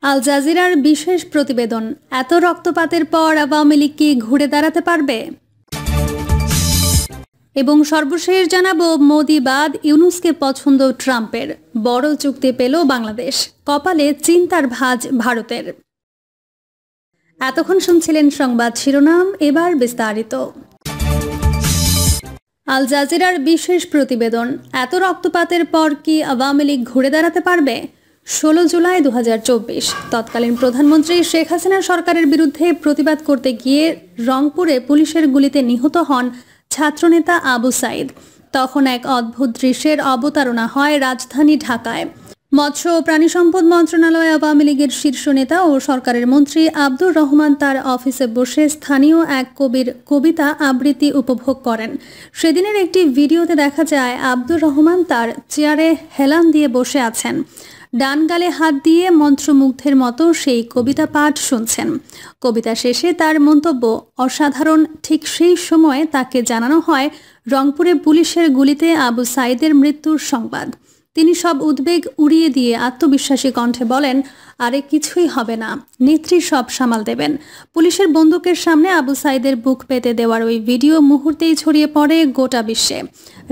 আল জাজিরার বিশেষ প্রতিবেদন, এত রক্তপাতের পর আওয়ামী লীগ কি ঘুরে দাঁড়াতে পারবে? এবং সর্বশেষ জানাবো, মোদি বাদ ইউনূসকে পছন্দ ট্রাম্পের, বড় চুক্তি পেল বাংলাদেশ, কপালে চিন্তার ভাঁজ ভারতের। এতক্ষণ শুনছিলেন সংবাদ শিরোনাম, এবার বিস্তারিত। আল জাজিরার বিশেষ প্রতিবেদন, এত রক্তপাতের পর কি আওয়ামী লীগ ঘুরে দাঁড়াতে পারবে? 16 জুলাই 2024 তৎকালীন প্রধানমন্ত্রী শেখ হাসিনা সরকারের বিরুদ্ধে প্রতিবাদ করতে গিয়ে রংপুরে পুলিশের গুলিতে নিহত হন ছাত্রনেতা আবু সাইদ। তখন এক অদ্ভুত দৃশ্যের অবতারণা হয় রাজধানী ঢাকায়। মৎস্য ও প্রাণী সম্পদ মন্ত্রণালয় আওয়ামী লীগের শীর্ষ নেতা ও সরকারের মন্ত্রী আব্দুর রহমান তার অফিসে বসে স্থানীয় এক কবির কবিতা আবৃত্তি উপভোগ করেন। সেদিনের একটি ভিডিওতে দেখা যায় আব্দুর রহমান তার চেয়ারে হেলান দিয়ে বসে আছেন, ডান গালে হাত দিয়ে মন্ত্রমুগ্ধের মতো সেই কবিতা পাঠ শুনছেন। কবিতা শেষে তার মন্তব্য অসাধারণ। ঠিক সেই সময় তাকে জানানো হয় রংপুরে পুলিশের গুলিতে আবু সাইদের মৃত্যুর সংবাদ। তিনি সব উদ্বেগ উড়িয়ে দিয়ে আত্মবিশ্বাসী কণ্ঠে বলেন, আরে কিছুই হবে না, নেত্রী সব সামাল দেবেন। পুলিশের বন্দুকের সামনে আবু সাইদের বুক পেতে দেওয়ার ওই ভিডিও মুহূর্তেই ছড়িয়ে পড়ে গোটা বিশ্বে।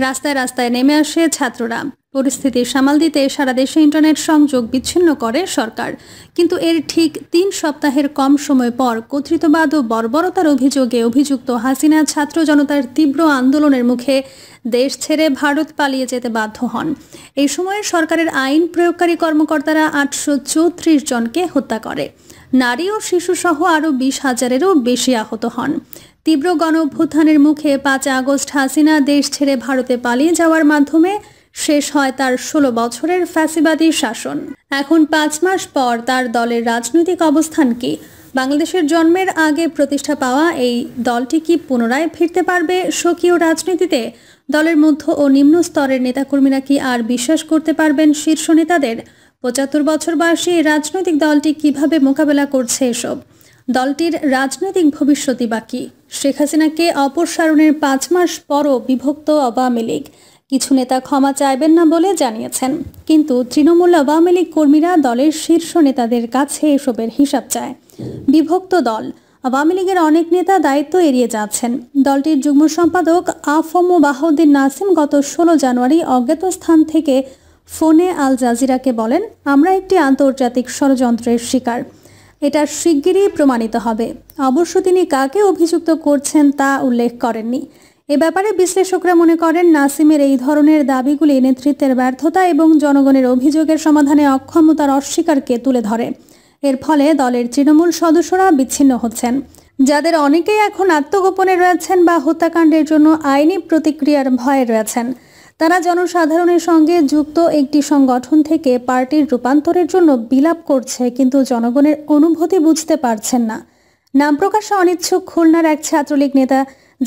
রাস্তায় রাস্তায় নেমে আসে ছাত্ররা। পরিস্থিতি সামাল দিতে সারা দেশে ইন্টারনেট সংযোগ বিচ্ছিন্ন করে সরকার। কিন্তু এর ঠিক 3 সপ্তাহের কম সময় পর কর্তৃত্ববাদ ও বর্বরতার অভিযোগে অভিযুক্ত হাসিনা ছাত্র জনতার তীব্র আন্দোলনের মুখে দেশ ছেড়ে ভারত পালিয়ে যেতে বাধ্য হন। এই সময়ে সরকারের আইন প্রয়োগকারী কর্মকর্তারা 834 জনকে হত্যা করে। নারী ও শিশুসহ আরও 20,000-এরও বেশি আহত হন। তীব্র গণ অভ্যুত্থানের মুখে 5 আগস্ট হাসিনা দেশ ছেড়ে ভারতে পালিয়ে যাওয়ার মাধ্যমে শেষ হয় তার 16 বছরের ফ্যাসিবাদী শাসন। এখন 5 মাস পর তার দলের রাজনৈতিক অবস্থান কি? বাংলাদেশের জন্মের আগে প্রতিষ্ঠা পাওয়া এই দলটি কি পুনরায় ফিরতে পারবে স্বকীয় রাজনীতিতে? দলের মধ্য ও নিম্ন স্তরের নেতাকর্মীরা কি আর বিশ্বাস করতে পারবেন শীর্ষ নেতাদের? 75 বছর বয়সী রাজনৈতিক দলটি কিভাবে মোকাবেলা করছে এসব? দলটির রাজনৈতিক ভবিষ্যৎই বা কি? শেখ হাসিনাকে অপসারণের 5 মাস পরও বিভক্ত আওয়ামী লীগ। কিছু নেতা ক্ষমা চাইবেন না বলে জানিয়েছেন, কিন্তু তৃণমূল আওয়ামী লীগ কর্মীরা দলের শীর্ষ নেতাদের কাছে এসবের হিসাব চায়। বিভক্ত দল, আওয়ামী লীগের অনেক নেতা দায়িত্ব এড়িয়ে যাচ্ছেন। দলটির যুগ্ম সম্পাদক আফম বাহাউদ্দিন নাসিম গত 16 জানুয়ারি অজ্ঞাত স্থান থেকে ফোনে আল জাজিরাকে বলেন, আমরা একটি আন্তর্জাতিক ষড়যন্ত্রের শিকার, এটা শিগগিরই প্রমাণিত হবে। অবশ্য তিনি কাকে অভিযুক্ত করছেন তা উল্লেখ করেননি। এ ব্যাপারে বিশ্লেষকরা মনে করেন নাসিমের এই ধরনের দাবিগুলি নেতৃত্বের ব্যর্থতা এবং জনগণের অভিযোগের সমাধানে অক্ষমতার অস্বীকারকে তুলে ধরে। এর ফলে দলের তৃণমূল সদস্যরা বিচ্ছিন্ন হচ্ছেন, যাদের অনেকেই এখন আত্মগোপনে রয়েছেন বা হত্যাকাণ্ডের জন্য আইনি প্রতিক্রিয়ার ভয়ে রয়েছেন। তারা জনসাধারণের সঙ্গে যুক্ত একটি সংগঠন থেকে পার্টির রূপান্তরের জন্য বিলাপ করছে, কিন্তু জনগণের অনুভূতি বুঝতে পারছেন না। নাম প্রকাশে অনিচ্ছুক খুলনার এক ছাত্রলীগ নেতা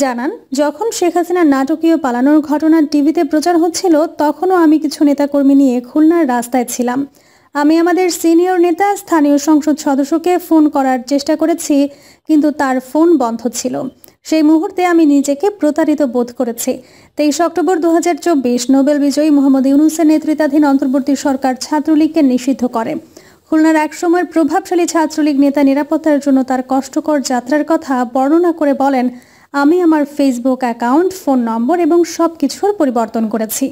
জানান, যখন শেখ হাসিনার নাটকীয় পালানোর ঘটনা টিভিতে প্রচার হচ্ছিল, তখনও আমি কিছু নেতাকর্মী নিয়ে খুলনার রাস্তায় ছিলাম। আমি আমাদের সিনিয়র নেতা স্থানীয় সংসদ সদস্যকে ফোন করার চেষ্টা করেছি, কিন্তু তার ফোন বন্ধ ছিল। সেই মুহূর্তে আমি নিজেকে প্রতারিত বোধ করেছি। 23 অক্টোবর 2024 নোবেল বিজয়ী মোহাম্মদ ইউনূসের নেতৃত্বাধীন অন্তর্বর্তী সরকার ছাত্রলীগকে নিষিদ্ধ করে। খুলনার একসময়ের প্রভাবশালী ছাত্রলীগ নেতা নিরাপত্তার জন্য তার কষ্টকর যাত্রার কথা বর্ণনা করে বলেন, আমি আমার ফেসবুক অ্যাকাউন্ট, ফোন নম্বর এবং সব কিছুর পরিবর্তন করেছি।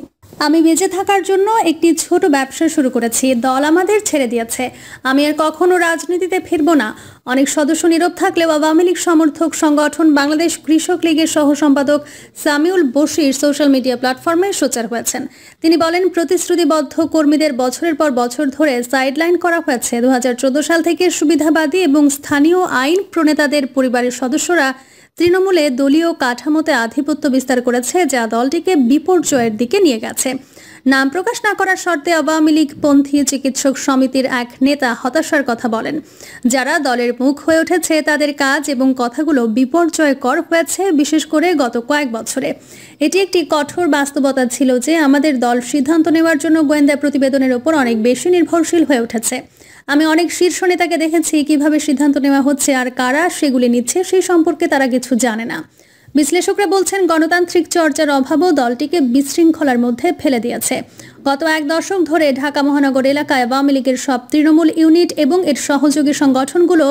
আমি বেঁচে থাকার জন্য একটি ছোট ব্যবসা শুরু করেছি। দল আমাদের ছেড়ে দিয়েছে। আমি আর কখনো রাজনীতিতে ফিরব না। অনেক সদস্য নীরব থাকলেও আওয়ামী লীগ সমর্থক সংগঠন বাংলাদেশ কৃষক লীগের সহ সম্পাদক সামিউল বশির সোশ্যাল মিডিয়া প্ল্যাটফর্মে সোচ্চার হয়েছেন। তিনি বলেন, প্রতিশ্রুতিবদ্ধ কর্মীদের বছরের পর বছর ধরে সাইডলাইন করা হয়েছে। 2014 সাল থেকে সুবিধাবাদী এবং স্থানীয় আইন প্রণেতাদের পরিবারের সদস্যরা তৃণমূলে দলীয় কাঠামোতে আধিপত্য বিস্তার করেছে, যা দলটিকে বিপর্যয়ের দিকে নিয়ে গেছে। নাম প্রকাশ না করার শর্তে আওয়ামী লীগ পন্থী চিকিৎসক সমিতির এক নেতা হতাশার কথা বলেন, যারা দলের মুখ হয়ে উঠেছে তাদের কাজ এবং কথাগুলো বিপর্যয়কর হয়েছে, বিশেষ করে গত কয়েক বছরে। এটি একটি কঠোর বাস্তবতা ছিল যে আমাদের দল সিদ্ধান্ত নেওয়ার জন্য গোয়েন্দা প্রতিবেদনের উপর অনেক বেশি নির্ভরশীল হয়ে উঠেছে। আমি অনেক শীর্ষ নেতাকে দেখেছি কিভাবে সিদ্ধান্ত নেওয়া হচ্ছে আর কারা সেগুলি নিচ্ছে সেই সম্পর্কে তারা কিছু জানে না। বিশ্লেষকরা বলছেন, গণতান্ত্রিক চর্চার অভাবও দলটিকে বিশৃঙ্খলার মধ্যে ফেলে দিয়েছে। গত এক দশক ধরে ঢাকা মহানগর এলাকায় আওয়ামী লীগের সব তৃণমূল ইউনিট এবং এর সহযোগী সংগঠনগুলো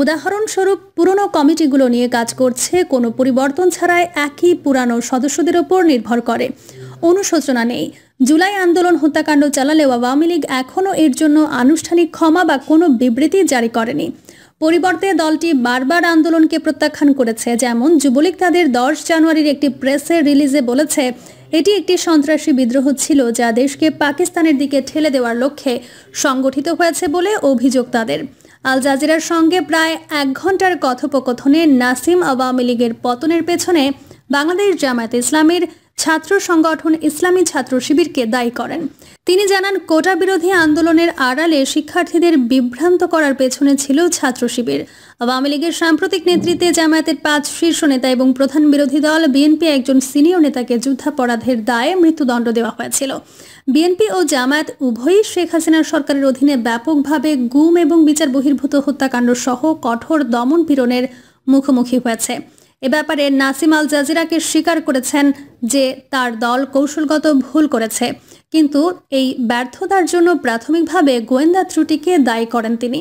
উদাহরণস্বরূপ পুরনো কমিটিগুলো নিয়ে কাজ করছে, কোনো পরিবর্তন ছাড়াই একই পুরানো সদস্যদের ওপর নির্ভর করে। অনুশোচনা নেই, জুলাই আন্দোলন হত্যাকাণ্ড চালালেও আওয়ামী লীগ এখনও এর জন্য আনুষ্ঠানিক ক্ষমা বা কোনো বিবৃতি জারি করেনি। পরিবর্তে দলটি বারবার আন্দোলনকে প্রত্যাখ্যান করেছে। যেমন যুবলীগ তাদের 10 জানুয়ারির একটি প্রেস রিলিজে বলেছে, এটি একটি সন্ত্রাসী বিদ্রোহ ছিল যা দেশকে পাকিস্তানের দিকে ঠেলে দেওয়ার লক্ষ্যে সংগঠিত হয়েছে বলে অভিযোগ তাদের। আল জাজিরার সঙ্গে প্রায় 1 ঘন্টার কথোপকথনে নাসিম আওয়ামী লীগের পতনের পেছনে বাংলাদেশ জামায়াতে ইসলামীর ছাত্র সংগঠন ইসলামী ছাত্র শিবিরকে দায়ী করেন। তিনি জানান, কোটা বিরোধী আন্দোলনের আড়ালে শিক্ষার্থীদের বিভ্রান্ত করার পেছনে ছিল ছাত্র শিবির। আওয়ামী লীগের সাম্প্রতিক নেতৃত্বে জামায়াতের 5 শীর্ষ নেতা এবং প্রধান বিরোধী দল বিএনপি একজন সিনিয়র নেতাকে যুদ্ধাপরাধের দায়ে মৃত্যুদণ্ড দেওয়া হয়েছিল। বিএনপি ও জামায়াত উভয়ই শেখ হাসিনার সরকারের অধীনে ব্যাপকভাবে গুম এবং বিচার বহির্ভূত হত্যাকাণ্ড সহ কঠোর দমন পীড়নের মুখোমুখি হয়েছে। এ ব্যাপারে নাসিম আল জাজিরাকে স্বীকার করেছেন যে তার দল কৌশলগত ভুল করেছে, কিন্তু এই ব্যর্থতার জন্য প্রাথমিকভাবে গোয়েন্দা ত্রুটিকে দায়ী করেন তিনি।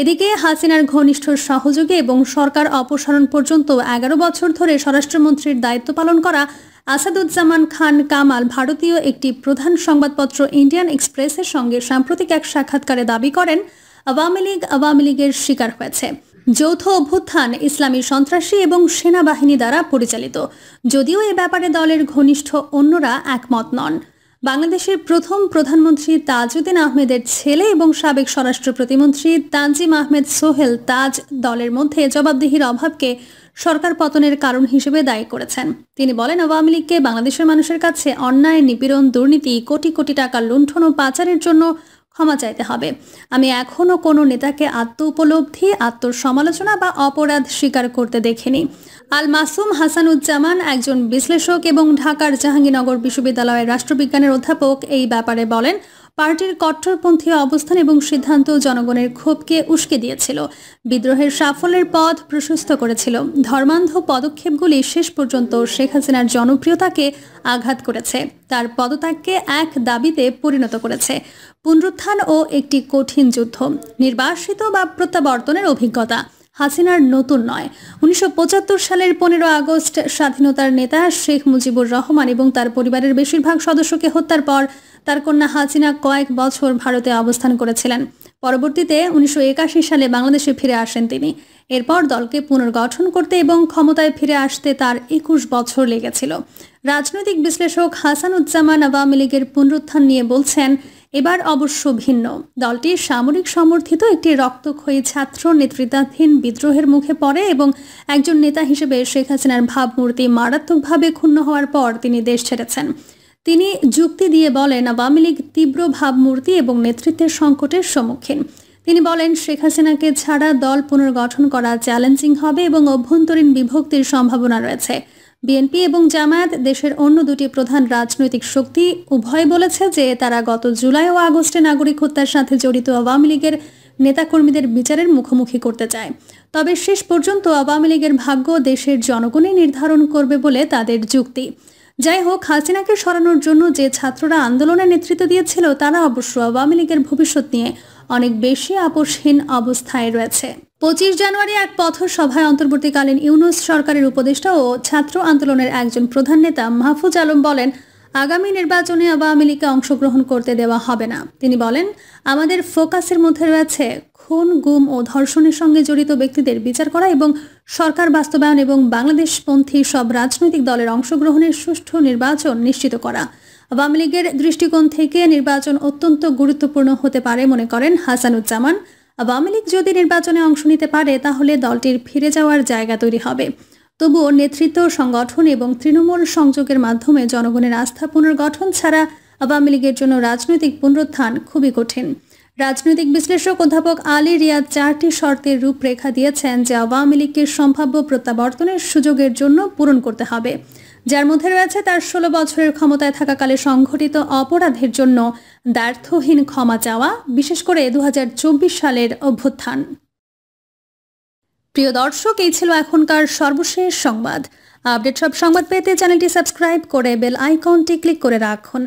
এদিকে হাসিনার ঘনিষ্ঠ সহযোগী এবং সরকার অপসারণ পর্যন্ত 11 বছর ধরে স্বরাষ্ট্রমন্ত্রীর দায়িত্ব পালন করা আসাদুজ্জামান খান কামাল ভারতীয় একটি প্রধান সংবাদপত্র ইন্ডিয়ান এক্সপ্রেসের সঙ্গে সাম্প্রতিক এক সাক্ষাৎকারে দাবি করেন, আওয়ামী লীগের শিকার হয়েছে। যৌথ অভ্যুত্থান ইসলামী সন্ত্রাসী এবং সেনাবাহিনী দ্বারা পরিচালিত, যদিও এ ব্যাপারে দলের ঘনিষ্ঠ অন্যরা একমত নন। বাংলাদেশের প্রথম প্রধানমন্ত্রী তাজউদ্দিন আহমেদের ছেলে এবং সাবেক স্বরাষ্ট্র প্রতিমন্ত্রী তানজিম আহমেদ সোহেল তাজ দলের মধ্যে জবাবদিহির অভাবকে সরকার পতনের কারণ হিসেবে দায়ী করেছেন। তিনি বলেন, আওয়ামী লীগকে বাংলাদেশের মানুষের কাছে অন্যায়, নিপীড়ন, দুর্নীতি, কোটি কোটি টাকা লুণ্ঠন ও পাচারের জন্য ক্ষমা চাইতে হবে। আমি এখনো কোনো নেতাকে আত্মউপলব্ধি, আত্মসমালোচনা বা অপরাধ স্বীকার করতে দেখিনি। আল মাসুম হাসানুজ্জামান একজন বিশ্লেষক এবং ঢাকার জাহাঙ্গীরনগর বিশ্ববিদ্যালয়ের রাষ্ট্রবিজ্ঞানের অধ্যাপক এই ব্যাপারে বলেন, পার্টির কট্টরপন্থী অবস্থান এবং সিদ্ধান্ত জনগণের ক্ষোভকে উস্কে দিয়েছিল, বিদ্রোহের সাফল্যের পথ প্রশস্ত করেছিল। ধর্মান্ধ পদক্ষেপগুলি শেষ পর্যন্ত শেখ হাসিনার জনপ্রিয়তাকে আঘাত করেছে, তার পদত্যাগকে এক দাবিতে পরিণত করেছে। পুনরুত্থান ও একটি কঠিন যুদ্ধ, নির্বাসিত বা প্রত্যাবর্তনের অভিজ্ঞতা হাসিনার নতুন নয়। 1975 সালের 15 আগস্ট স্বাধীনতার নেতা শেখ মুজিবুর রহমান এবং তার পরিবারের বেশিরভাগ সদস্যকে হত্যার পর তার কন্যা হাসিনা কয়েক বছর ভারতে অবস্থান করেছিলেন। পরবর্তীতে 1981 সালে বাংলাদেশে ফিরে আসেন তিনি। এরপর দলকে পুনর্গঠন করতে এবং ক্ষমতায় ফিরে আসতে তার 21 বছর লেগেছিল। রাজনৈতিক বিশ্লেষক হাসানুজ্জামান আওয়ামী লীগের পুনরুত্থান নিয়ে বলছেন, এবার অবশ্য ভিন্ন। দলটি সামরিক সমর্থিত একটি রক্তক্ষয়ী ছাত্র নেতৃত্বাধীন বিদ্রোহের মুখে পড়ে এবং একজন নেতা হিসেবে শেখ হাসিনার ভাবমূর্তি মারাত্মকভাবে ক্ষুণ্ণ হওয়ার পর তিনি দেশ ছেড়েছেন। তিনি যুক্তি দিয়ে বলেন, আওয়ামী লীগ তীব্র ভাবমূর্তি এবং নেতৃত্বের সংকটের সম্মুখীন। তিনি বলেন, শেখ হাসিনাকে ছাড়া দল পুনর্গঠন করা চ্যালেঞ্জিং হবে এবং অভ্যন্তরীণ বিভক্তির সম্ভাবনা রয়েছে। বিএনপি এবং জামায়াত, দেশের অন্য দুটি প্রধান রাজনৈতিক শক্তি, উভয় বলেছে যে তারা গত জুলাই ও আগস্টে নাগরিক হত্যার সাথে জড়িত আওয়ামী লীগের নেতাকর্মীদের বিচারের মুখোমুখি করতে চায়। তবে শেষ পর্যন্ত আওয়ামী লীগের ভাগ্য দেশের জনগণই নির্ধারণ করবে বলে তাদের যুক্তি। যাই হোক, হাসিনাকে সরানোর জন্য যে ছাত্ররা আন্দোলনের নেতৃত্ব দিয়েছিল তারা অবশ্য আওয়ামী লীগের ভবিষ্যৎ নিয়ে অনেক বেশি আপোষহীন অবস্থায় রয়েছে। 25 জানুয়ারি এক পথসভায় অন্তর্বর্তীকালীন ইউনূস সরকারের উপদেষ্টা ও ছাত্র আন্দোলনের একজন প্রধান নেতা মাহফুজ আলম বলেন, আগামী নির্বাচনে আওয়ামী লীগকে অংশগ্রহণ করতে দেওয়া হবে না। তিনি বলেন, আমাদের ফোকাসের মধ্যে রয়েছে খুন, গুম ও ধর্ষণের সঙ্গে জড়িত ব্যক্তিদের বিচার করা এবং সরকার বাস্তবায়ন এবং বাংলাদেশপন্থী সব রাজনৈতিক দলের অংশগ্রহণের সুষ্ঠু নির্বাচন নিশ্চিত করা। আওয়ামী লীগের দৃষ্টিকোণ থেকে নির্বাচন অত্যন্ত গুরুত্বপূর্ণ হতে পারে মনে করেন হাসানুজ্জামান। আওয়ামী লীগ যদি নির্বাচনে অংশ নিতে পারে তাহলে দলটির ফিরে যাওয়ার জায়গা তৈরি হবে। তবুও নেতৃত্ব, সংগঠন এবং তৃণমূল সংযোগের মাধ্যমে জনগণের আস্থা পুনর্গঠন ছাড়া আওয়ামী লীগের জন্য রাজনৈতিক পুনরুত্থান খুবই কঠিন। রাজনৈতিক বিশ্লেষক অধ্যাপক আলী রিয়াদ 4টি শর্তের রূপরেখা দিয়েছেন যে আওয়ামী লীগকে সম্ভাব্য প্রত্যাবর্তনের সুযোগের জন্য পূরণ করতে হবে, যার মধ্যে রয়েছে তার 16 বছরের ক্ষমতায় থাকাকালে সংঘটিত অপরাধের জন্য দ্ব্যর্থহীন ক্ষমা চাওয়া, বিশেষ করে 2024 সালের অভ্যুত্থান। প্রিয় দর্শক, এই ছিল এখনকার সর্বশেষ সংবাদ। আপডেট সব সংবাদ পেতে চ্যানেলটি সাবস্ক্রাইব করে বেল আইকনটি ক্লিক করে রাখুন।